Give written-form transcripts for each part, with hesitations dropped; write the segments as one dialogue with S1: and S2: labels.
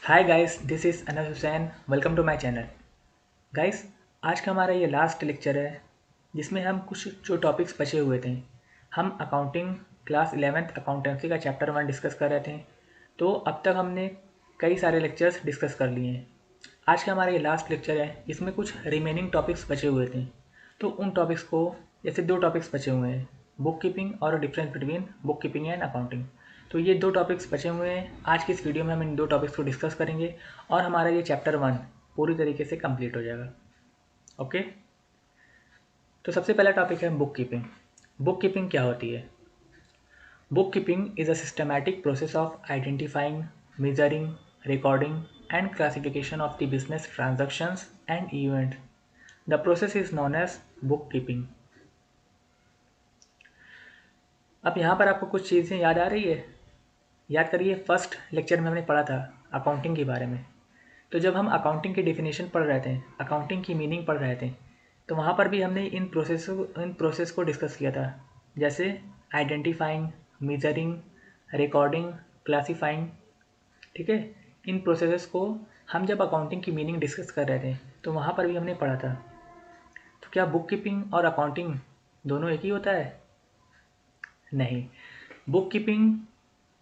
S1: Hi guys, this is Anas Hussain. Welcome to my channel. Guys, आज का हमारा ये लास्ट लेक्चर है जिसमें हम कुछ जो टॉपिक्स बचे हुए थे। हम अकाउंटिंग क्लास 11th अकाउंटेंसी का चैप्टर 1 डिस्कस कर रहे थे। तो अब तक हमने कई सारे लेक्चर्स डिस्कस कर लिए हैं। आज का हमारा ये लास्ट लेक्चर है जिसमें कुछ रिमेनिंग टॉपिक्स बचे हुए थे। तो उन टॉपिक्स को, जैसे दो टॉपिक्स बचे हुए हैं, बुक कीपिंग और difference between book keeping and accounting. तो ये दो टॉपिक्स बचे हुए हैं। आज की इस वीडियो में हम इन दो टॉपिक्स को डिस्कस करेंगे और हमारा ये चैप्टर 1 पूरी तरीके से कंप्लीट हो जाएगा। ओके, तो सबसे पहला टॉपिक है बुक कीपिंग। बुक कीपिंग क्या होती है? Book keeping is a systematic process of identifying, measuring, recording and classification of the business transactions and events. The process is known as book keeping. अब यहाँ पर आपको कुछ चीज़ें याद आ रही है? याद करिए, फर्स्ट लेक्चर में हमने पढ़ा था अकाउंटिंग के बारे में। तो जब हम अकाउंटिंग की डेफिनेशन पढ़ रहे थे, अकाउंटिंग की मीनिंग पढ़ रहे थे, तो वहाँ पर भी हमने इन प्रोसेस को डिस्कस किया था। जैसे आइडेंटिफाइंग, मेजरिंग, रिकॉर्डिंग, क्लासीफाइंग। ठीक है, इन प्रोसेसेस को हम जब अकाउंटिंग की मीनिंग डिस्कस कर रहे थे तो वहाँ पर भी हमने पढ़ा था। तो क्या बुक कीपिंग और अकाउंटिंग दोनों एक ही होता है? नहीं। बुक कीपिंग,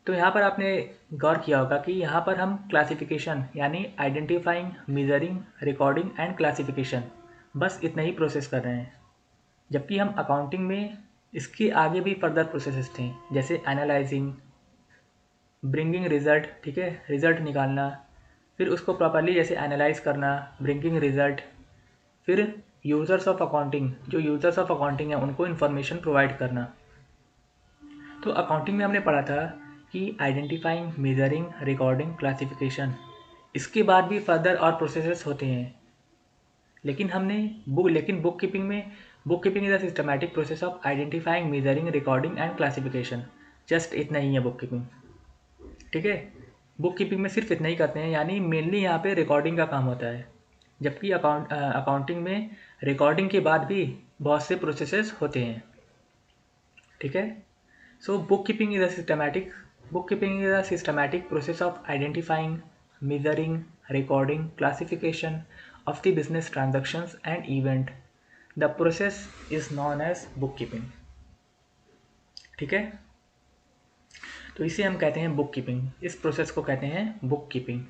S1: तो यहाँ पर आपने गौर किया होगा कि यहाँ पर हम क्लासिफिकेशन यानी identifying, measuring, recording and classification, बस इतना ही प्रोसेस कर रहे हैं। जबकि हम अकाउंटिंग में इसके आगे भी फर्दर प्रोसेसेस थे, जैसे एनालाइजिंग, ब्रिंगिंग रिजल्ट। ठीक है, रिजल्ट निकालना, फिर उसको प्रॉपरली जैसे एनालाइज करना, ब्रिंगिंग रिजल्ट, फिर यूज़र्स ऑफ अकाउंटिंग, जो यूज़र्स ऑफ अकाउंटिंग है उनको इन्फॉर्मेशन प्रोवाइड करना। तो अकाउंटिंग में हमने पढ़ा था कि आइडेंटिफाइंग, मेजरिंग, रिकॉर्डिंग, क्लासिफिकेशन, इसके बाद भी फर्दर और प्रोसेसेस होते हैं। लेकिन book keeping is a systematic process of identifying, measuring, recording and classification. Just इतना ही है बुक कीपिंग। ठीक है, बुक कीपिंग में सिर्फ इतना ही करते हैं, यानी मेनली यहाँ पे रिकॉर्डिंग का काम होता है। जबकि अकाउंटिंग में रिकॉर्डिंग के बाद भी बहुत से प्रोसेसेस होते हैं। ठीक है, so bookkeeping is a systematic process of identifying, measuring, recording, classification of the business transactions and event. The process is known as bookkeeping. ठीक है, तो इसे हम कहते हैं बुक कीपिंग। इस प्रोसेस को कहते हैं बुक कीपिंग।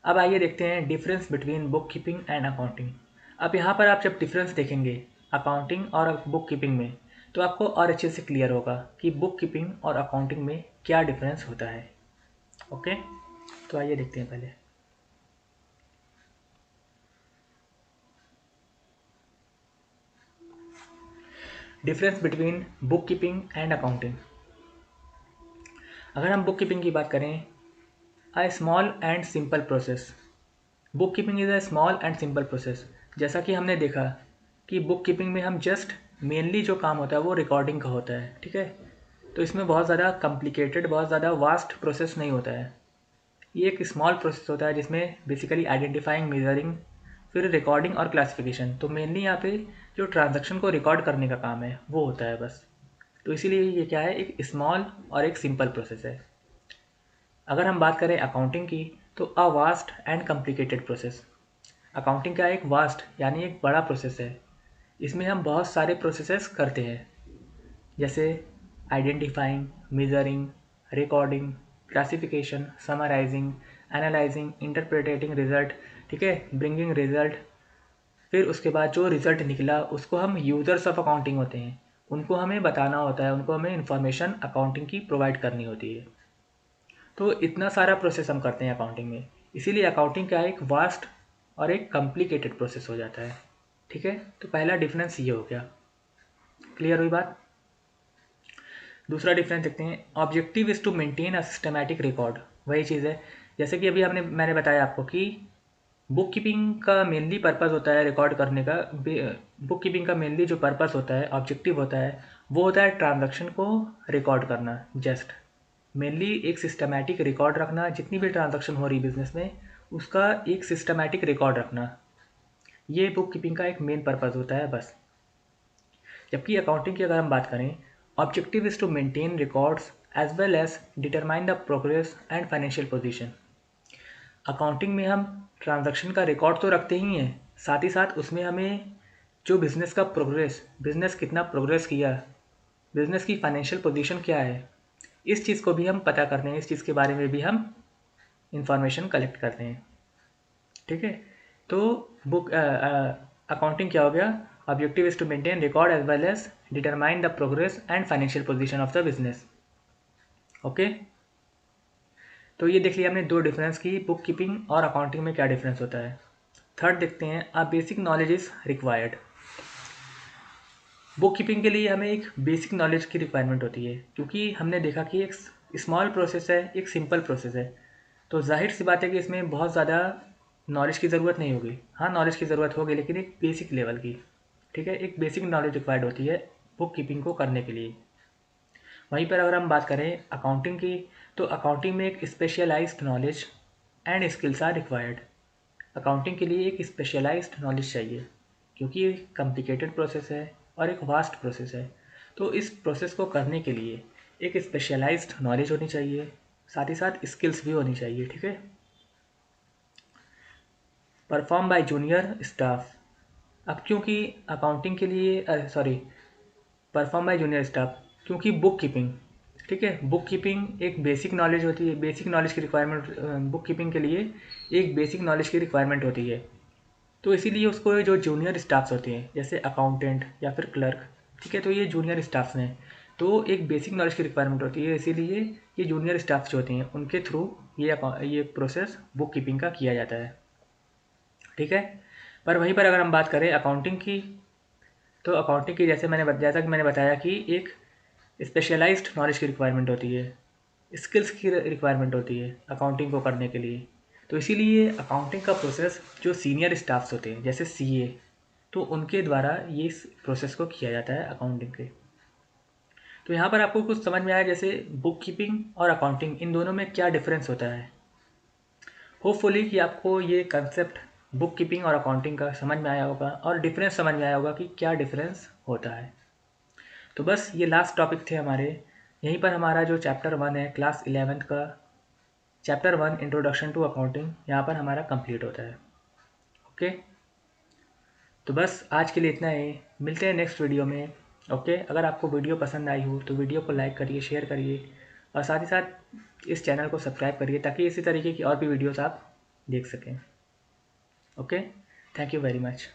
S1: अब आइए देखते हैं difference between book keeping and accounting. अब यहाँ पर आप जब डिफरेंस देखेंगे अकाउंटिंग और बुक कीपिंग में, तो आपको और अच्छे से क्लियर होगा कि बुक कीपिंग और अकाउंटिंग में क्या डिफरेंस होता है। ओके, तो आइए देखते हैं पहले difference between book keeping and accounting. अगर हम बुक कीपिंग की बात करें, a small and simple process. Book keeping is a small and simple process. जैसा कि हमने देखा कि बुक कीपिंग में हम जस्ट मेनली जो काम होता है वो रिकॉर्डिंग का होता है। ठीक है, तो इसमें बहुत ज़्यादा कॉम्प्लिकेटेड, बहुत ज़्यादा वास्ट प्रोसेस नहीं होता है। ये एक स्मॉल प्रोसेस होता है जिसमें बेसिकली आइडेंटिफाइंग, मेजरिंग, फिर रिकॉर्डिंग और क्लासिफिकेशन। तो मेनली यहाँ पे जो ट्रांजैक्शन को रिकॉर्ड करने का काम है वो होता है बस। तो इसीलिए ये क्या है, एक स्मॉल और एक सिंपल प्रोसेस है। अगर हम बात करें अकाउंटिंग की, तो a vast and complicated process. Accounting का एक वास्ट यानी एक बड़ा प्रोसेस है। इसमें हम बहुत सारे प्रोसेसेस करते हैं, जैसे identifying, measuring, recording, classification, summarizing, analyzing, interpreting result. ठीक है, ब्रिंगिंग रिजल्ट। फिर उसके बाद जो रिजल्ट निकला उसको हम यूज़र्स ऑफ अकाउंटिंग होते हैं, उनको हमें बताना होता है, उनको हमें इन्फॉर्मेशन अकाउंटिंग की प्रोवाइड करनी होती है। तो इतना सारा प्रोसेस हम करते हैं अकाउंटिंग में, इसीलिए अकाउंटिंग का एक वास्ट और एक कॉम्प्लिकेटेड प्रोसेस हो जाता है। ठीक है, तो पहला डिफरेंस ये हो गया। क्लियर हुई बात? दूसरा डिफरेंस देखते हैं, objective is to maintain a systematic record. वही चीज़ है, जैसे कि अभी मैंने बताया आपको कि बुक कीपिंग का मेनली पर्पस होता है रिकॉर्ड करने का। बुक कीपिंग का मेनली जो पर्पस होता है, ऑब्जेक्टिव होता है, वो होता है ट्रांजैक्शन को रिकॉर्ड करना। जस्ट मेनली एक सिस्टमैटिक रिकॉर्ड रखना, जितनी भी ट्रांजैक्शन हो रही बिजनेस में उसका एक सिस्टमैटिक रिकॉर्ड रखना, ये बुक कीपिंग का एक मेन पर्पस होता है बस। जबकि अकाउंटिंग की अगर हम बात करें, objective is to maintain records as well as determine the progress and financial position. Accounting में हम ट्रांजैक्शन का रिकॉर्ड तो रखते ही हैं, साथ ही साथ उसमें हमें जो बिज़नेस का प्रोग्रेस, बिज़नेस कितना प्रोग्रेस किया, बिज़नेस की फाइनेंशियल पोजीशन क्या है, इस चीज़ को भी हम पता करते हैं, इस चीज़ के बारे में भी हम इंफॉर्मेशन कलेक्ट करते हैं। ठीक है, तो बुक अकाउंटिंग क्या हो गया? Objective is to maintain record as well as determine the progress and financial position of the business. Okay, तो ये देख लिया हमने दो डिफरेंस की, बुक कीपिंग और अकाउंटिंग में क्या डिफरेंस होता है। थर्ड देखते हैं, a basic knowledge is required. Book keeping के लिए हमें एक बेसिक नॉलेज की रिक्वायरमेंट होती है, क्योंकि हमने देखा कि एक स्मॉल प्रोसेस है, एक सिंपल प्रोसेस है, तो जाहिर सी बात है कि इसमें बहुत ज़्यादा नॉलेज की ज़रूरत नहीं होगी। हाँ, नॉलेज की ज़रूरत होगी, लेकिन एक बेसिक लेवल की। ठीक है, एक बेसिक नॉलेज रिक्वायर्ड होती है बुक कीपिंग को करने के लिए। वहीं पर अगर हम बात करें अकाउंटिंग की, तो अकाउंटिंग में एक specialised knowledge and skills are required. Accounting के लिए एक स्पेशलाइज्ड नॉलेज चाहिए, क्योंकि ये कॉम्प्लिकेटेड प्रोसेस है और एक वास्ट प्रोसेस है। तो इस प्रोसेस को करने के लिए एक स्पेशलाइज्ड नॉलेज होनी चाहिए, साथ ही साथ स्किल्स भी होनी चाहिए। ठीक है, परफॉर्म बाय जूनियर स्टाफ। अब क्योंकि अकाउंटिंग के लिए परफॉर्म बाय जूनियर स्टाफ, क्योंकि बुक कीपिंग, ठीक है, बुक कीपिंग एक बेसिक नॉलेज होती है, बेसिक नॉलेज की रिक्वायरमेंट बुक कीपिंग के लिए एक बेसिक नॉलेज की रिक्वायरमेंट होती है। तो इसीलिए उसको जो जूनियर स्टाफ्स होते हैं, जैसे अकाउंटेंट या फिर क्लर्क, ठीक है, तो ये जूनियर स्टाफ्स हैं, तो एक बेसिक नॉलेज की रिक्वायरमेंट होती है, इसीलिए ये जूनियर स्टाफ्स जो होते हैं उनके थ्रू ये प्रोसेस बुक कीपिंग का किया जाता है। ठीक है, पर वहीं पर अगर हम बात करें अकाउंटिंग की, तो अकाउंटिंग की जैसा कि मैंने बताया कि एक स्पेशलाइज्ड नॉलेज की रिक्वायरमेंट होती है, स्किल्स की रिक्वायरमेंट होती है अकाउंटिंग को करने के लिए। तो इसीलिए अकाउंटिंग का प्रोसेस जो सीनियर स्टाफ्स होते हैं, जैसे सीए, तो उनके द्वारा ये इस प्रोसेस को किया जाता है अकाउंटिंग के। तो यहाँ पर आपको कुछ समझ में आया, जैसे बुक कीपिंग और अकाउंटिंग, इन दोनों में क्या डिफरेंस होता है। होपफुली कि आपको ये कंसेप्ट बुक कीपिंग और अकाउंटिंग का समझ में आया होगा और डिफरेंस समझ में आया होगा कि क्या डिफरेंस होता है। तो बस ये लास्ट टॉपिक थे हमारे। यहीं पर हमारा जो चैप्टर 1 है क्लास 11th का, चैप्टर 1 इंट्रोडक्शन टू अकाउंटिंग, यहाँ पर हमारा कंप्लीट होता है। ओके, तो बस आज के लिए इतना ही, मिलते हैं नेक्स्ट वीडियो में। ओके, अगर आपको वीडियो पसंद आई हो तो वीडियो को लाइक करिए, शेयर करिए और साथ ही साथ इस चैनल को सब्सक्राइब करिए, ताकि इसी तरीके की और भी वीडियोस आप देख सकें। Okay, thank you very much.